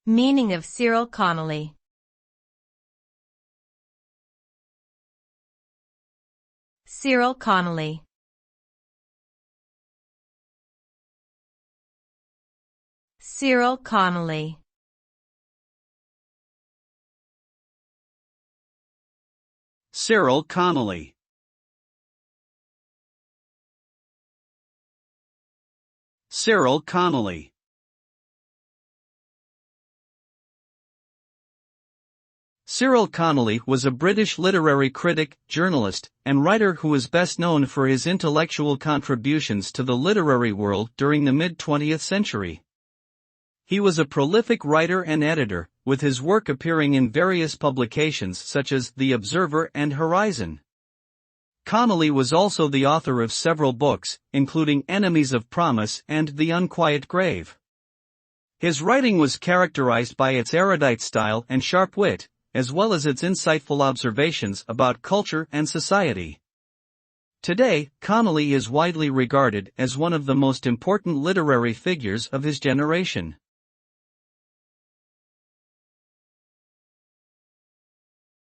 Meaning of Cyril Connolly. Cyril Connolly. Cyril Connolly. Cyril Connolly. Cyril Connolly. Cyril Connolly was a British literary critic, journalist, and writer who is best known for his intellectual contributions to the literary world during the mid-20th century. He was a prolific writer and editor, with his work appearing in various publications such as The Observer and Horizon. Connolly was also the author of several books, including Enemies of Promise and The Unquiet Grave. His writing was characterized by its erudite style and sharp wit, as well as its insightful observations about culture and society. Today, Connolly is widely regarded as one of the most important literary figures of his generation.